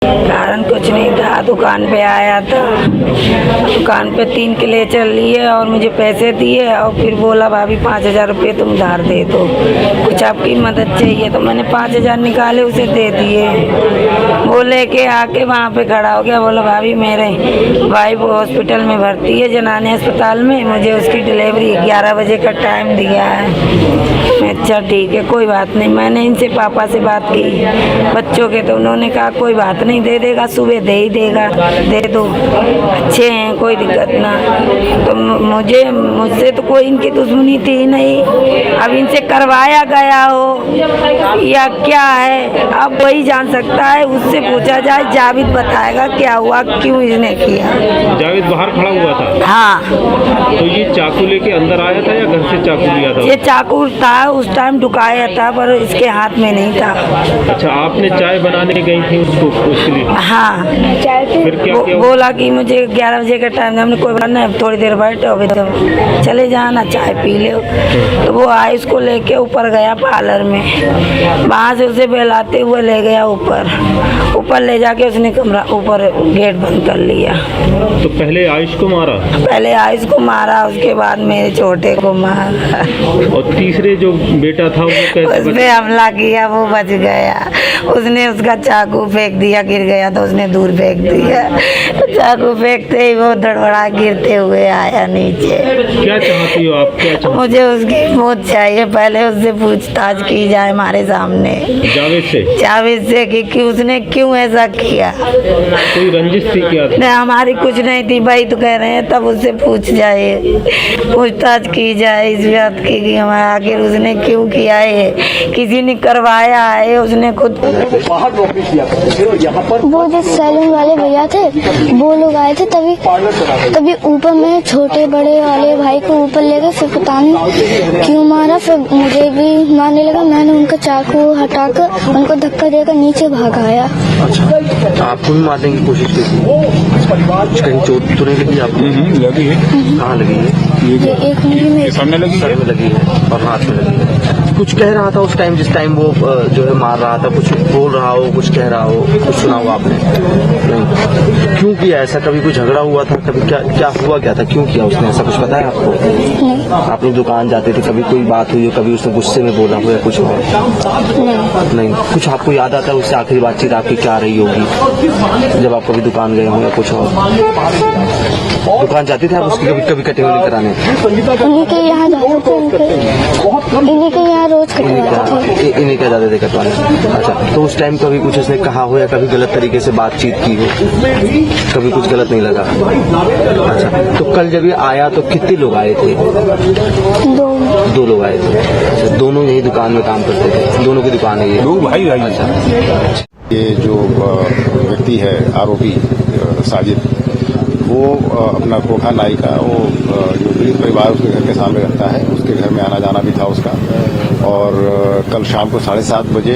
कारण कुछ नहीं था, दुकान पे आया था, दुकान पे 3 किले चल लिए और मुझे पैसे दिए और फिर बोला भाभी 5,000 रुपये तुम उधार दे दो, कुछ आपकी मदद चाहिए। तो मैंने 5,000 निकाले उसे दे दिए। वो लेके आके वहाँ पे खड़ा हो गया, बोला भाभी मेरे भाई वो हॉस्पिटल में भर्ती है, जनाने अस्पताल में, मुझे उसकी डिलीवरी 11 बजे का टाइम दिया है। अच्छा ठीक है कोई बात नहीं। मैंने इनसे पापा से बात की बच्चों के, तो उन्होंने कहा कोई बात नहीं, दे देगा, सुबह दे ही देगा, दे दो, अच्छे हैं, कोई दिक्कत ना। तो मुझसे तो कोई इनकी दुश्मनी थी नहीं। अब इनसे करवाया गया हो या क्या है अब वही जान सकता है, उससे पूछा जाए, जावेद बताएगा क्या हुआ, क्यों इसने किया। जावेद बाहर खड़ा हुआ था? हाँ। तो ये चाकू लेके अंदर आया था या घर से चाकू लिया था? ये चाकू था उस टाइम ढुकाया था, पर इसके हाथ में नहीं था। अच्छा, आपने चाय बनाने गई थी उसके लिए? हाँ। फिर क्या किया? बोला कि मुझे 11 बजे का टाइम, हमने कोई बात नहीं, थोड़ी देर बैठो, अभी तो चले जाना, चाय पी लो। तो वो आए, उसको लेके ऊपर गया पार्लर में, वहाँ से उसे बहलाते हुए ले गया ऊपर ले जाके उसने कमरा ऊपर गेट बंद कर लिया। तो पहले आयुष को मारा? पहले आयुष को मारा, उसके बाद मेरे छोटे को मारा। और तीसरे जो बेटा था वो कैसे? उसने हमला किया, वो बच गया। उसने उसका चाकू फेंक दिया, गिर गया तो उसने दूर फेंक दिया। चाकू फेंकते ही वो धड़बड़ा गिरते हुए आया नीचे। क्या चाहती हो आप? क्या चाहती? मुझे उसकी मौत चाहिए, पहले उससे पूछताछ की जाए हमारे सामने, जावेद से कि उसने क्यों ऐसा किया। कोई रंजिश थी क्या? नहीं, हमारी कुछ नहीं थी भाई, तो कह रहे हैं तब उससे पूछ जाए, पूछताछ की जाए इस बात की कि हमारा आखिर उसने क्यों किया है, किसी ने करवाया है, उसने खुद। वो जो सैलून वाले भैया थे वो लोग आए थे, तभी ऊपर में छोटे बड़े वाले भाई को ऊपर ले गए, फिर पता नहीं क्यों मारा, फिर मुझे भी मारने लगा। मैंने उनका चाकू हटाकर उनको धक्का देकर नीचे भगाया। अच्छा, आपको भी मारने की कोशिश की थी? कहीं चोट तो नहीं लगी आपको? लगी है। कहाँ लगी है? ये एक उंगली में, सामने लगी सर में लगी है और हाथ में लगी है। कुछ कह रहा था उस टाइम, जिस टाइम वो जो है मार रहा था, कुछ बोल रहा हो, कुछ कह रहा हो, कुछ सुना हो आपने? नहीं। क्यों किया ऐसा? कभी कोई झगड़ा हुआ था? कभी क्या हुआ, क्या था, क्यों किया उसने ऐसा? कुछ पता है आपको? नहीं। आप लोग दुकान जाते थे, कभी कोई बात हुई हो, कभी उसने गुस्से में बोला हो या कुछ हो? नहीं। कुछ आपको याद आता है उससे आखिरी बातचीत आपकी क्या रही होगी जब आप कभी दुकान गए हो या कुछ हो? दुकान जाते थे आप उसकी कभी कटिंग कराने? इन्हीं के यहाँ जाते थे, इन्हीं के यहाँ रोज कटवाते थे। इन्हीं क्या जाते थे कटवाने? अच्छा, तो उस टाइम कभी कुछ उसने कहा हो या कभी गलत तरीके से बातचीत की हो? कभी कुछ गलत नहीं लगा? अच्छा, तो कल जब ये आया तो कितने लोग आए थे? 2 लोग आए थे। अच्छा, दोनों यही दुकान में काम करते थे? दोनों की दुकान है ये? लोग भाई। अच्छा, ये जो व्यक्ति है आरोपी साजिद, वो अपना खोखा नाई का, वो जो पीड़ित परिवार उसके घर के सामने रहता है, उसके घर में आना जाना भी था उसका। और कल शाम को 7:30 बजे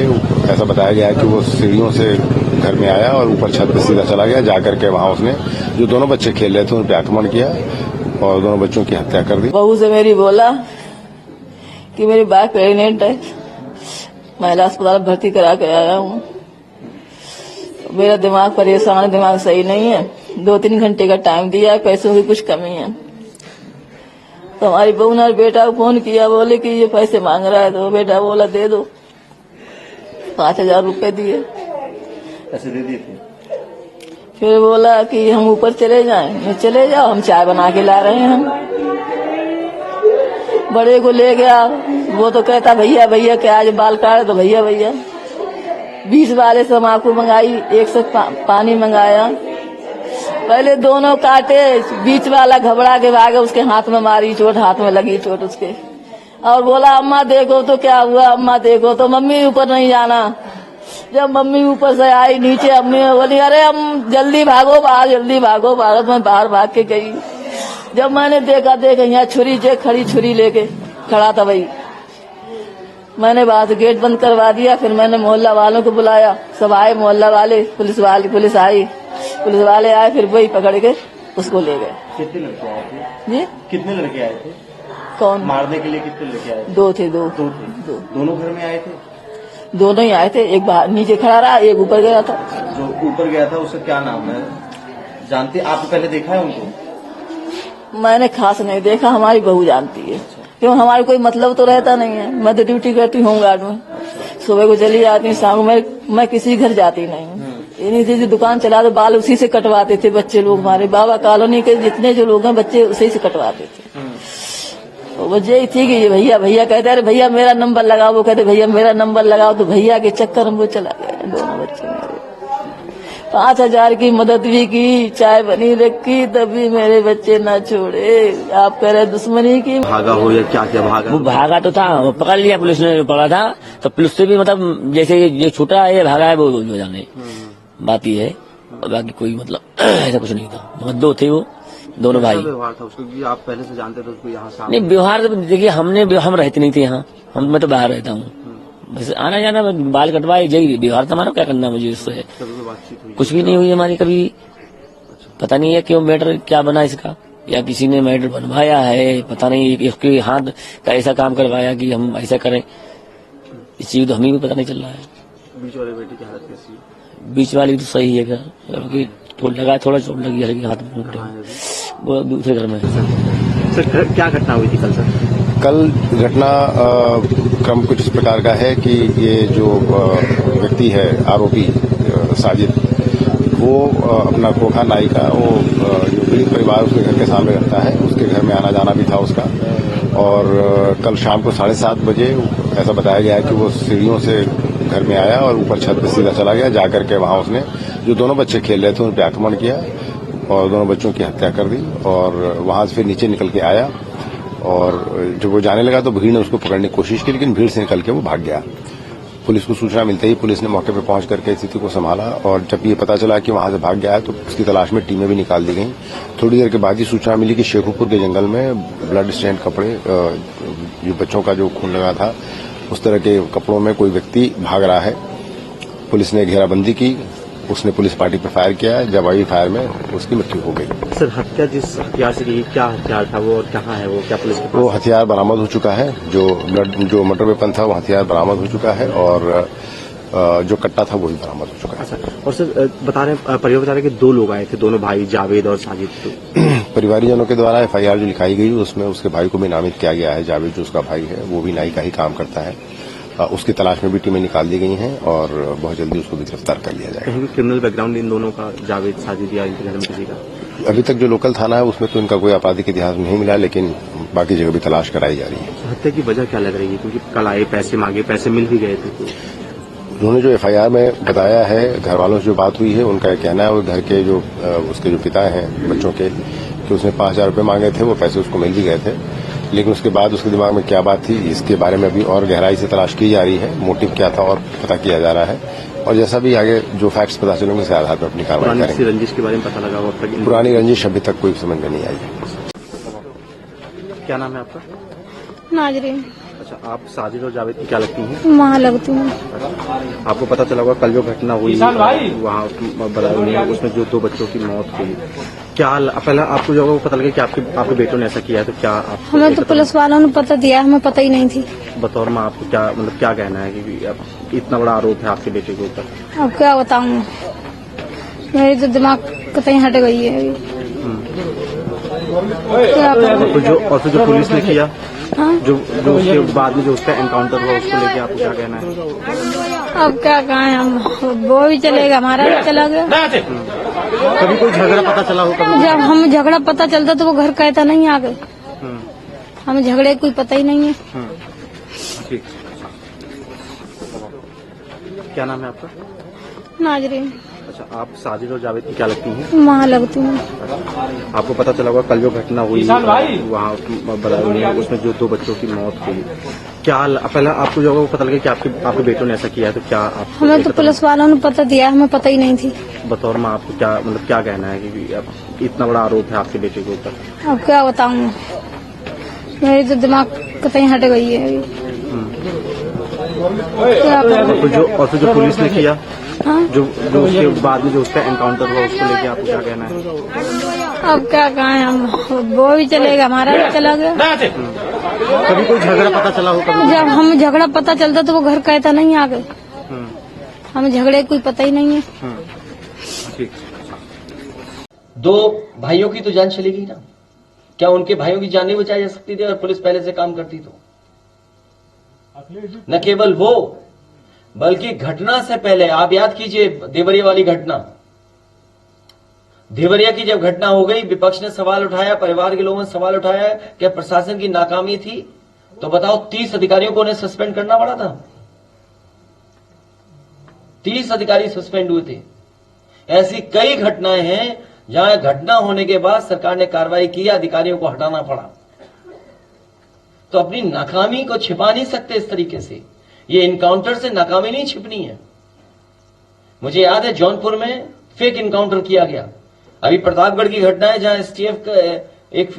ऐसा बताया गया है कि वो सीढ़ियों से घर में आया और ऊपर छत पे सीधा चला गया। जाकर के वहां उसने जो दोनों बच्चे खेल रहे थे उन पर आक्रमण किया और दोनों बच्चों की हत्या कर दी। बहू से मेरी बोला कि मेरी बात प्रेग्नेंट है, महिला अस्पताल भर्ती करा के आया हूँ, मेरा दिमाग परेशान है, दिमाग सही नहीं है। 2-3 घंटे का टाइम दिया है, पैसों की कुछ कमी है। तो हमारी बहू ने बेटा को फोन किया, बोले कि ये पैसे मांग रहा है, तो बेटा बोला दे दो। 5,000 रुपए दिए। ऐसे दे दिए थे? फिर बोला कि हम ऊपर चले जाएं, चले जाओ, हम चाय बना के ला रहे हैं। हम बड़े को ले गया, वो तो कहता भैया भैया क्या आज बाल काटे, तो भैया भैया 20 वाले से तम्बाकू मंगाई, 1 से पानी मंगाया। पहले दोनों काटे, बीच वाला घबरा के भागे, उसके हाथ में मारी चोट, हाथ में लगी चोट उसके, और बोला अम्मा देखो तो क्या हुआ, अम्मा देखो तो। मम्मी ऊपर नहीं जाना। जब मम्मी ऊपर से आई नीचे, अम्मी बोली अरे हम जल्दी भागो बाहर, जल्दी भागो बाहर। मैं बाहर भाग के गई। जब मैंने देखा यहाँ छुरी जे खड़ी छुरी लेके खड़ा था भाई, मैंने वहां से गेट बंद करवा दिया। फिर मैंने मोहल्ला वालों को बुलाया, सब आए मोहल्ला वाले, पुलिस आई, पुलिस वाले आए, फिर वही पकड़ के उसको ले गए। कितने लड़के आए थे जी? कितने लड़के आए थे कौन मारने के लिए? कितने लड़के आए थे? 2 थे। 2 थे। दोनों घर में आए थे? दोनों ही आए थे, एक बाहर नीचे खड़ा रहा, एक ऊपर गया था। जो ऊपर गया था उसका क्या नाम है, जानते आपने पहले देखा है उनको? मैंने खास नहीं देखा, हमारी बहू जानती है, क्यों हमारे कोई मतलब तो रहता नहीं है। मैं तो ड्यूटी करती हूँ होमगार्ड में, सुबह को चली जाती हूँ, शाम को मैं किसी घर जाती नहीं हूँ। इन्हीं से जो दुकान चला तो बाल उसी से कटवाते थे बच्चे लोग, हमारे बाबा कॉलोनी के जितने जो लोग हैं बच्चे उसी से कटवाते थे। तो वजह यही थी कि ये भैया कहते अरे भैया मेरा नंबर लगाओ, वो कहते भैया मेरा नंबर लगाओ, तो भैया के चक्कर में वो चला गया। दोनों बच्चे मेरे 5,000 की मदद भी की, चाय बनी रखी, तभी मेरे बच्चे ना छोड़े। आप कह रहे दुश्मनी की। भागा हो या क्या क्या भागा? वो भागा तो था, वो पकड़ लिया पुलिस ने, पकड़ा था तो पुलिस से भी मतलब जैसे ये छूटा है, ये भागा है, वो जो जाने बात ही है, और बाकी कोई मतलब ऐसा कुछ नहीं था। मतलब दो थे वो दोनों भाई। व्यवहार था उसको कि आप पहले से जानते थे उसको यहाँ सामने? नहीं व्यवहार तो देखिए हम रहते नहीं थे यहाँ, मैं तो बाहर रहता हूँ, बस आना जाना, बाल कटवाए, यही व्यवहार था हमारा। क्या करना मुझे उससे? बातचीत हुई? कुछ भी नहीं हुई हमारी कभी। पता नहीं है क्यों मैटर क्या बना इसका, या किसी ने मैटर बनवाया है, पता नहीं इसके हाथ का ऐसा काम करवाया कि हम ऐसा करें, इस चीज तो हमें भी पता नहीं चल रहा है। बीच वाले बेटे की हालत कैसी है? बीच वाली तो सही है, थोड़ा चोट लगी है हाथ में, वो दूसरे घर में। सर क्या घटना हुई थी कल? सर कल घटना क्रम कुछ इस प्रकार का है कि ये जो व्यक्ति है आरोपी साजिद, वो अपना खोखा नाई का, वो जो पीड़ित परिवार उसके घर के सामने रहता है, उसके घर में आना जाना भी था उसका। और कल शाम को 7:30 बजे ऐसा बताया गया है कि वो सीढ़ियों से घर में आया और ऊपर छत पे सीधा चला गया। जाकर के वहां उसने जो दोनों बच्चे खेल रहे थे उन पर आक्रमण किया और दोनों बच्चों की हत्या कर दी। और वहां से फिर नीचे निकल के आया और जब वो जाने लगा तो भीड़ ने उसको पकड़ने की कोशिश की, लेकिन भीड़ से निकल के वो भाग गया। पुलिस को सूचना मिलते ही पुलिस ने मौके पर पहुंच करके स्थिति को संभाला, और जब ये पता चला कि वहां से भाग गया है तो उसकी तलाश में टीमें भी निकाल दी गई। थोड़ी देर के बाद ही सूचना मिली कि शेखुपुर के जंगल में ब्लड स्टेन कपड़े, जो बच्चों का जो खून लगा था उस तरह के कपड़ों में कोई व्यक्ति भाग रहा है। पुलिस ने घेराबंदी की, उसने पुलिस पार्टी पर फायर किया, जवाबी फायर में उसकी मृत्यु हो गई। सर हत्या जिस हथियार से की, क्या हथियार था वो और कहाँ है वो, क्या पुलिस के पास? वो हथियार बरामद हो चुका है, जो मर्डर वेपन था वो हथियार बरामद हो चुका है, और जो कट्टा था वो भी बरामद हो चुका है। अच्छा, और सर बता रहे परिवार बता रहे कि 2 लोग आए थे, दोनों भाई जावेद और साजिद। परिवारजनों के द्वारा FIR जो लिखाई गई उसमें उसके भाई को भी नामित किया गया है। जावेद जो उसका भाई है वो भी नाई का ही काम करता है। उसकी तलाश में भी टीमें निकाल दी गई हैं और बहुत जल्दी उसको भी गिरफ्तार कर लिया जाएगा। कहीं भी क्रिमिनल बैकग्राउंड इन दोनों का, जावेद साजिद या इनके घर में किसी का? अभी तक जो लोकल थाना है उसमें तो इनका कोई आपराधिक इतिहास नहीं मिला, लेकिन बाकी जगह भी तलाश कराई जा रही है। हत्या की वजह क्या लग रही है? क्योंकि कल आए, पैसे मांगे, पैसे मिल भी गए थे। उन्होंने जो FIR में बताया है, घर वालों से जो बात हुई है उनका कहना है, वो घर के जो उसके जो पिता हैं बच्चों के, कि उसने 5,000 रुपये मांगे थे, वो पैसे उसको मिल भी गए थे, लेकिन उसके बाद उसके दिमाग में क्या बात थी इसके बारे में अभी और गहराई से तलाश की जा रही है। मोटिव क्या था और पता किया जा रहा है, और जैसा भी आगे जो फैक्ट्स पता चलेंगे उसके आधार पर अपनी कार्रवाई करेंगे। रंजिश के बारे में पता लगा? पुरानी रंजिश अभी तक कोई समझ में नहीं आई है। क्या नाम है आपका? नाजरीन। अच्छा, आप साजिद और जावेद की क्या लगती हैं? वहाँ लगती हूँ। आपको पता चला होगा कल जो घटना हुई वहाँ उसमें जो 2 बच्चों की मौत हुई, क्या पहले आपको जो पता लगा कि आपके बेटों ने ऐसा किया है, तो क्या आप? हमें तो पुलिस वालों ने पता दिया, हमें पता ही नहीं थी। बतौर माँ आपको क्या मतलब क्या कहना है कि इतना बड़ा आरोप है आपके बेटे के ऊपर? अब क्या बताऊँ, मेरी तो दिमाग कहीं हट गई है अभी। क्या करूं? और फिर जो पुलिस ने किया, हाँ? जो उसके बाद में जो उसका एनकाउंटर हुआ, उसको लेके आपको क्या कहना है? अब क्या कहें हम, वो भी चलेगा, हमारा भी चला गया। कभी कोई झगड़ा पता चला हो? कभी जब हम झगड़ा पता चलता तो वो घर कहता नहीं आ गए, हमें झगड़े कोई पता ही नहीं है। ठीक। क्या नाम है आपका? नाजरीन। अच्छा, आप साजिद और जावेद की क्या लगती हैं? वहाँ लगती हूँ। आपको पता चला होगा कल जो घटना हुई वहाँ उसमें जो 2 बच्चों की मौत हुई, क्या पहले आपको जो पता लगा कि आपके बेटों ने ऐसा किया है, तो क्या आप? हमें तो पुलिस वालों ने पता दिया, हमें पता ही नहीं थी। बतौर माँ आपको क्या मतलब क्या कहना है कि इतना बड़ा आरोप है आपके बेटे के ऊपर? अब क्या बताऊँ, मेरी तो दिमाग कहीं हट गई है अभी। क्या करूं? और फिर जो पुलिस ने किया, हाँ? जो उसके बाद में जो उसका एनकाउंटर हुआ, उसको लेके आपको क्या कहना है? अब क्या कहें हम, वो भी चलेगा, हमारा भी चला गया। कभी कोई झगड़ा पता चला हो? कभी जब हम झगड़ा पता चलता तो वो घर कहता नहीं आ गए, हमें झगड़े कोई पता ही नहीं है। ठीक। दो भाइयों की तो जान चली गई ना, क्या उनके भाइयों की जान नहीं बचाई जा सकती थी अगर पुलिस पहले से काम करती तो? न केवल वो, बल्कि घटना से पहले आप याद कीजिए देवरिया वाली घटना। देवरिया की जब घटना हो गई, विपक्ष ने सवाल उठाया, परिवार के लोगों ने सवाल उठाया कि प्रशासन की नाकामी थी, तो बताओ 30 अधिकारियों को उन्हें सस्पेंड करना पड़ा था। 30 अधिकारी सस्पेंड हुए थे। ऐसी कई घटनाएं हैं जहां घटना होने के बाद सरकार ने कार्रवाई की, अधिकारियों को हटाना पड़ा। तो अपनी नाकामी को छिपा नहीं सकते इस तरीके से। ये इनकाउंटर से नाकामी नहीं छिपनी है। मुझे याद है जौनपुर में फेक इनकाउंटर किया गया। अभी प्रतापगढ़ की घटना है जहां एसटीएफ का एक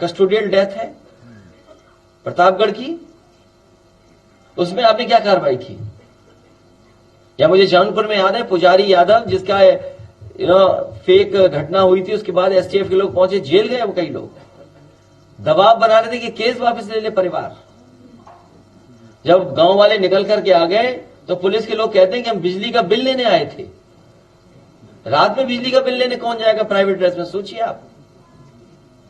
कस्टोडियल डेथ है प्रतापगढ़ की, उसमें आपने क्या कार्रवाई की? या मुझे जौनपुर में याद है पुजारी यादव जिसका फेक घटना हुई थी, उसके बाद एसटीएफ के लोग पहुंचे, जेल गए। अब कई लोग दबाव बना रहे थे कि केस वापस ले ले परिवार। जब गांव वाले निकल करके आ गए तो पुलिस के लोग कहते हैं कि हम बिजली का बिल लेने आए थे। रात में बिजली का बिल लेने कौन जाएगा प्राइवेट ड्रेस में? सोचिए आप।